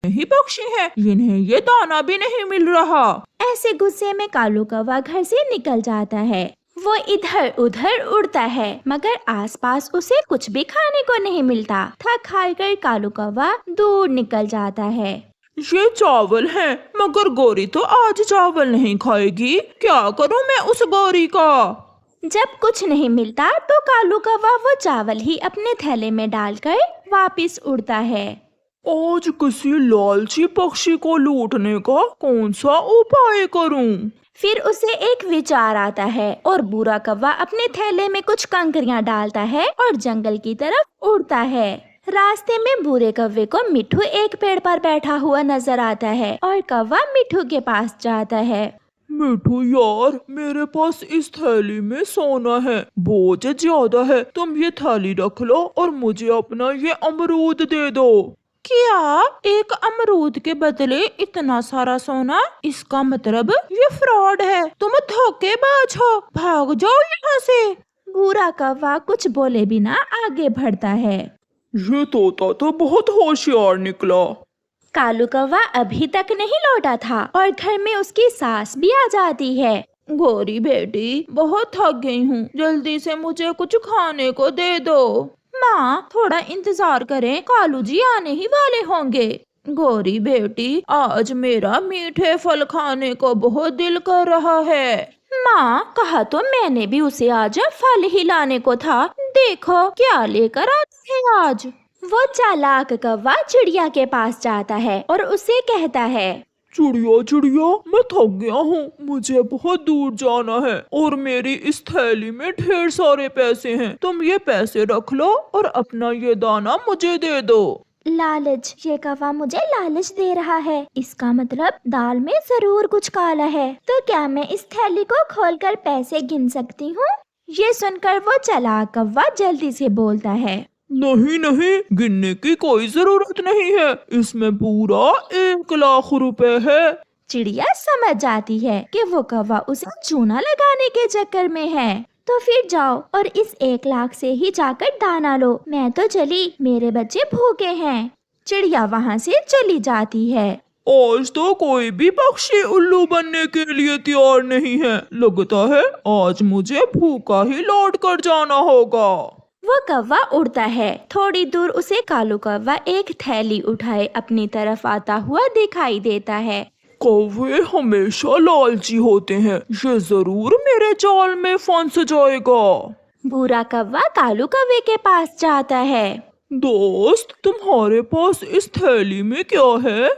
ही पक्षी हैं, इन्हें ये दाना भी नहीं मिल रहा। ऐसे गुस्से में कालू कौवा घर से निकल जाता है। वो इधर उधर उड़ता है मगर आसपास उसे कुछ भी खाने को नहीं मिलता। थक हार कर कालू कौवा दूर निकल जाता है। ये चावल हैं, मगर गौरी तो आज चावल नहीं खाएगी। क्या करूं मैं उस गौरी का? जब कुछ नहीं मिलता तो कालू कौवा वो चावल ही अपने थैले में डालकर वापस उड़ता है। आज किसी लालची पक्षी को लूटने का कौन सा उपाय करूं? फिर उसे एक विचार आता है और बुरा कौवा अपने थैले में कुछ कंकरियां डालता है और जंगल की तरफ उड़ता है। रास्ते में बुरे कौवे को मिट्ठू एक पेड़ पर बैठा हुआ नजर आता है और कौवा मिट्ठू के पास जाता है। मिठू यार, मेरे पास इस थैली में सोना है, बोझ ज्यादा है। तुम ये थैली रख लो और मुझे अपना ये अमरूद दे दो। क्या? एक अमरूद के बदले इतना सारा सोना? इसका मतलब ये फ्रॉड है। तुम धोखेबाज हो, भाग जाओ यहाँ से। बुरा कौवा कुछ बोले बिना आगे बढ़ता है। ये तोता तो बहुत होशियार निकला। कालू कौवा अभी तक नहीं लौटा था और घर में उसकी सास भी आ जाती है। गौरी बेटी, बहुत थक गई हूँ, जल्दी से मुझे कुछ खाने को दे दो। माँ, थोड़ा इंतजार करें, कालू जी आने ही वाले होंगे। गौरी बेटी, आज मेरा मीठे फल खाने को बहुत दिल कर रहा है। माँ, कहा तो मैंने भी उसे आज फल ही लाने को था। देखो क्या लेकर आता है आज। वो चालाक कौवा चिड़िया के पास जाता है और उसे कहता है, चिड़िया चिड़िया, मैं थक गया हूँ, मुझे बहुत दूर जाना है और मेरी इस थैली में ढेर सारे पैसे हैं। तुम ये पैसे रख लो और अपना ये दाना मुझे दे दो। लालच, ये कौवा मुझे लालच दे रहा है। इसका मतलब दाल में जरूर कुछ काला है। तो क्या मैं इस थैली को खोलकर पैसे गिन सकती हूँ? ये सुनकर वो चालाक कौवा जल्दी से बोलता है, नहीं नहीं, गिनने की कोई जरूरत नहीं है, इसमें पूरा 1,00,000 रुपए है। चिड़िया समझ जाती है कि वो कौवा उसे चूना लगाने के चक्कर में है। तो फिर जाओ और इस 1,00,000 से ही जाकर दाना लो। मैं तो चली, मेरे बच्चे भूखे हैं। चिड़िया वहाँ से चली जाती है। आज तो कोई भी पक्षी उल्लू बनने के लिए तैयार नहीं है। लगता है आज मुझे भूखा ही लौट कर जाना होगा। वो कौवा उड़ता है। थोड़ी दूर उसे कालू कौवा एक थैली उठाए अपनी तरफ आता हुआ दिखाई देता है। कौवे हमेशा लालची होते हैं, ये जरूर मेरे जाल में फंस जाएगा। बुरा कौवा कालू कौवे के पास जाता है। दोस्त, तुम्हारे पास इस थैली में क्या है?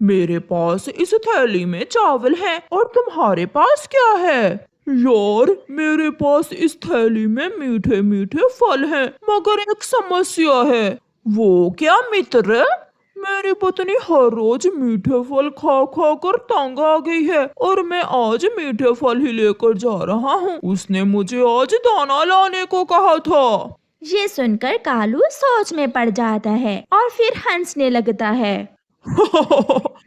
मेरे पास इस थैली में चावल है और तुम्हारे पास क्या है? यार, मेरे पास इस थैली में मीठे मीठे फल हैं, मगर एक समस्या है। वो क्या मित्र? मेरी पत्नी हर रोज मीठे फल खा खा कर तंग आ गई है और मैं आज मीठे फल ही लेकर जा रहा हूँ। उसने मुझे आज दाना लाने को कहा था। ये सुनकर कालू सोच में पड़ जाता है और फिर हंसने लगता है।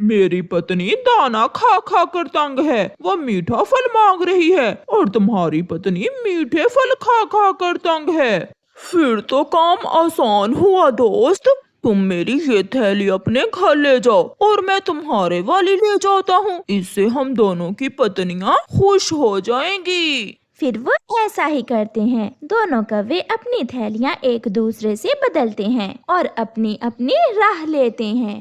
मेरी पत्नी दाना खा खा कर तंग है, वो मीठा फल मांग रही है और तुम्हारी पत्नी मीठे फल खा खा कर तंग है। फिर तो काम आसान हुआ दोस्त। तुम मेरी ये थैली अपने घर ले जाओ और मैं तुम्हारे वाली ले जाता हूँ। इससे हम दोनों की पत्नियाँ खुश हो जाएंगी। फिर वो ऐसा ही करते हैं। दोनों कौवे अपनी थैलियाँ एक दूसरे से बदलते हैं और अपनी अपनी राह लेते हैं।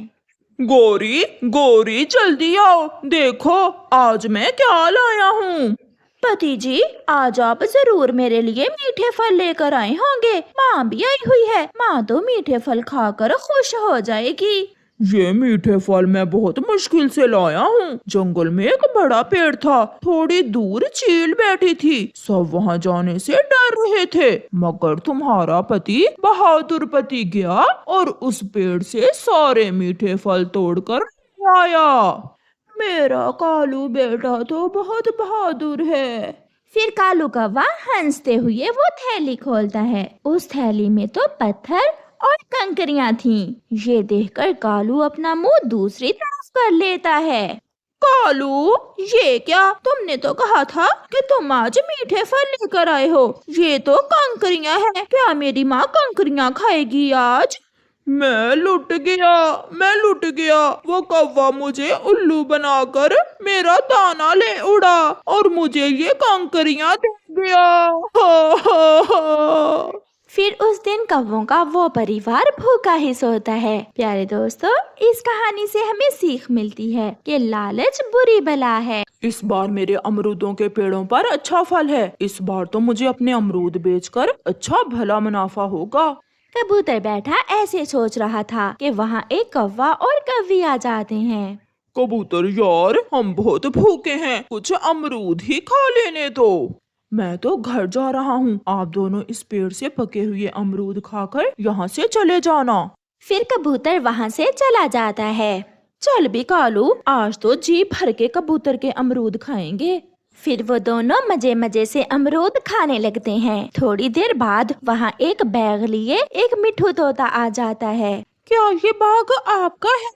गौरी गौरी, जल्दी आओ, देखो आज मैं क्या लाया हूँ। पति जी, आज आप जरूर मेरे लिए मीठे फल लेकर आए होंगे। माँ भी आई हुई है, माँ तो मीठे फल खाकर खुश हो जाएगी। ये मीठे फल मैं बहुत मुश्किल से लाया हूँ। जंगल में एक बड़ा पेड़ था, थोड़ी दूर चील बैठी थी, सब वहाँ जाने से डर रहे थे, मगर तुम्हारा पति बहादुर पति गया और उस पेड़ से सारे मीठे फल तोड़कर आया। मेरा कालू बेटा तो बहुत बहादुर है। फिर कालू कौवा हंसते हुए वो थैली खोलता है। उस थैली में तो पत्थर और कंकरियां थीं। ये देखकर कालू अपना मुंह दूसरी तरफ कर लेता है। कालू, ये क्या? तुमने तो कहा था कि तुम आज मीठे फल लेकर आए हो, ये तो कंकरियां हैं। क्या मेरी माँ कंकरियां खाएगी आज? मैं लुट गया। वो कौवा मुझे उल्लू बनाकर मेरा दाना ले उड़ा और मुझे ये कंकरियां दे गया। फिर उस दिन कौवों का वो परिवार भूखा ही सोता है। प्यारे दोस्तों, इस कहानी से हमें सीख मिलती है कि लालच बुरी बला है। इस बार मेरे अमरूदों के पेड़ों पर अच्छा फल है। इस बार तो मुझे अपने अमरूद बेचकर अच्छा भला मुनाफा होगा। कबूतर बैठा ऐसे सोच रहा था कि वहाँ एक कौवा और कौवी आ जाते हैं। कबूतर यार, हम बहुत भूखे हैं, कुछ अमरूद ही खा लेने दो। मैं तो घर जा रहा हूँ, आप दोनों इस पेड़ से पके हुए अमरूद खाकर यहाँ से चले जाना। फिर कबूतर वहाँ से चला जाता है। चल भी कालू, आज तो जी भर के कबूतर के अमरूद खाएंगे। फिर वो दोनों मजे मजे से अमरूद खाने लगते हैं। थोड़ी देर बाद वहाँ एक बैग लिए एक मिठू तोता आ जाता है। क्या ये बाग आपका है?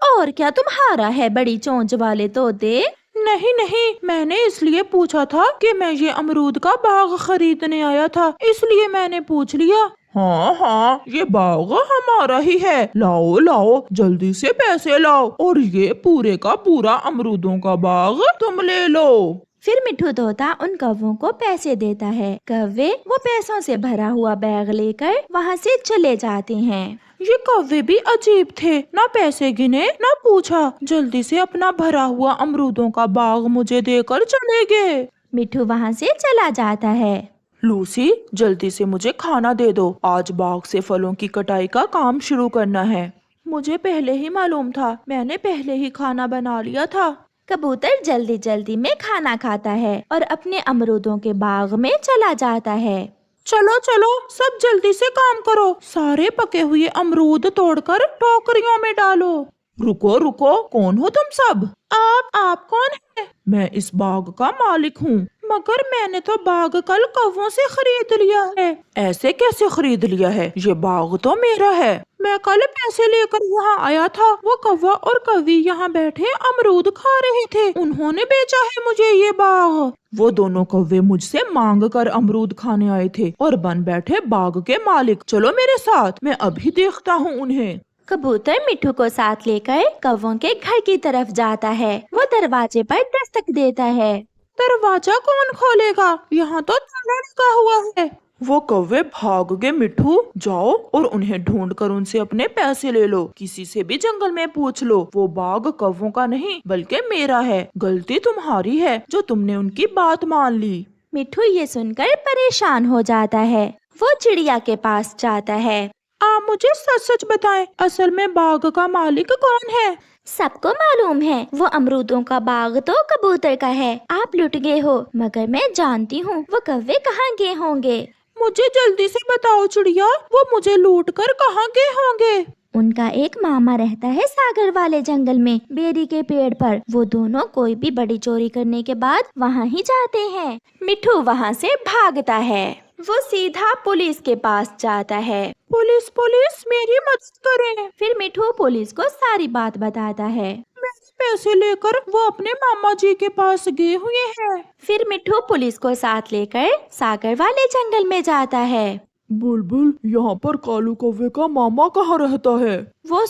और क्या तुम्हारा है, बड़ी चोंच वाले तोते? नहीं, मैंने इसलिए पूछा था कि मैं ये अमरूद का बाग खरीदने आया था, इसलिए मैंने पूछ लिया। हाँ, ये बाग हमारा ही है। लाओ, जल्दी से पैसे लाओ और ये पूरे का पूरा अमरूदों का बाग तुम ले लो। फिर मिठू तोता उन कौवों को पैसे देता है। कौवे वो पैसों से भरा हुआ बैग लेकर वहाँ से चले जाते हैं। ये कौवे भी अजीब थे, ना पैसे गिने ना पूछा, जल्दी से अपना भरा हुआ अमरूदों का बाग मुझे देकर चले गए। मिठू वहाँ से चला जाता है। लूसी, जल्दी से मुझे खाना दे दो, आज बाग से फलों की कटाई का काम शुरू करना है। मुझे पहले ही मालूम था, मैंने पहले ही खाना बना लिया था। कबूतर जल्दी जल्दी में खाना खाता है और अपने अमरूदों के बाग में चला जाता है। चलो, सब जल्दी से काम करो, सारे पके हुए अमरूद तोड़कर टोकरियों में डालो। रुको, कौन हो तुम सब? आप कौन है? मैं इस बाग का मालिक हूँ, मगर मैंने तो बाग कल कौवों से खरीद लिया है। ऐसे कैसे खरीद लिया है? ये बाग तो मेरा है। मैं कल पैसे लेकर यहाँ आया था, वो कौवा और कौवी यहाँ बैठे अमरूद खा रहे थे, उन्होंने बेचा है मुझे ये बाग। वो दोनों कौवे मुझसे मांग कर अमरूद खाने आए थे और बन बैठे बाग के मालिक। चलो मेरे साथ, मैं अभी देखता हूँ उन्हें। कबूतर मिठू को साथ लेकर कौवों के घर की तरफ जाता है। वो दरवाजे पर दस्तक देता है। दरवाजा कौन खोलेगा? यहाँ तो ताला लगा हुआ है। वो कौवे भाग गए। मिठू, जाओ और उन्हें ढूंढकर उनसे अपने पैसे ले लो। किसी से भी जंगल में पूछ लो, वो बाग कौवों का नहीं बल्कि मेरा है। गलती तुम्हारी है जो तुमने उनकी बात मान ली। मिठू ये सुनकर परेशान हो जाता है। वो चिड़िया के पास जाता है। आप मुझे सच बताएं, असल में बाग का मालिक कौन है? सबको मालूम है, वो अमरूदों का बाग तो कबूतर का है। आप लुट गए हो, मगर मैं जानती हूँ वो कौवे कहाँ गए होंगे। मुझे जल्दी से बताओ चिड़िया, वो मुझे लूट कर कहाँ गए होंगे? उनका एक मामा रहता है सागर वाले जंगल में, बेरी के पेड़ पर। वो दोनों कोई भी बड़ी चोरी करने के बाद वहाँ ही जाते हैं। मिठू वहाँ से भागता है। वो सीधा पुलिस के पास जाता है। पुलिस, मेरी मदद करें। फिर मिठू पुलिस को सारी बात बताता है। मेरे पैसे लेकर वो अपने मामा जी के पास गए हुए हैं। फिर मिठू पुलिस को साथ लेकर सागर वाले जंगल में जाता है। बुलबुल, यहाँ पर कालू कौवे का मामा कहाँ रहता है? वो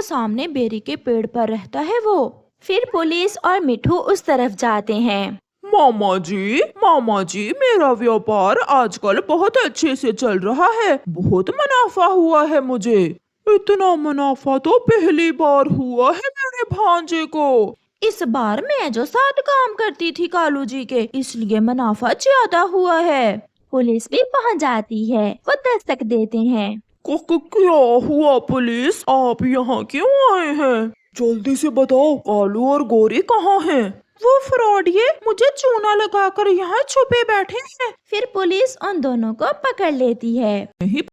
सामने बेरी के पेड़ पर रहता है वो। फिर पुलिस और मिठू उस तरफ जाते हैं। मामा जी, मेरा व्यापार आजकल बहुत अच्छे से चल रहा है, बहुत मुनाफा हुआ है मुझे। इतना मुनाफा तो पहली बार हुआ है मेरे भांजे को। इस बार मैं जो साथ काम करती थी कालू जी के, इसलिए मुनाफा ज्यादा हुआ है। पुलिस भी पहुंच जाती है। वो दस्तक देते हैं। क्या हुआ पुलिस, आप यहाँ क्यों आए हैं? जल्दी से बताओ, कालू और गोरी कहाँ हैं? वो फ्रॉडिये मुझे चूना लगाकर यहाँ छुपे बैठे हैं। फिर पुलिस उन दोनों को पकड़ लेती है। नहीं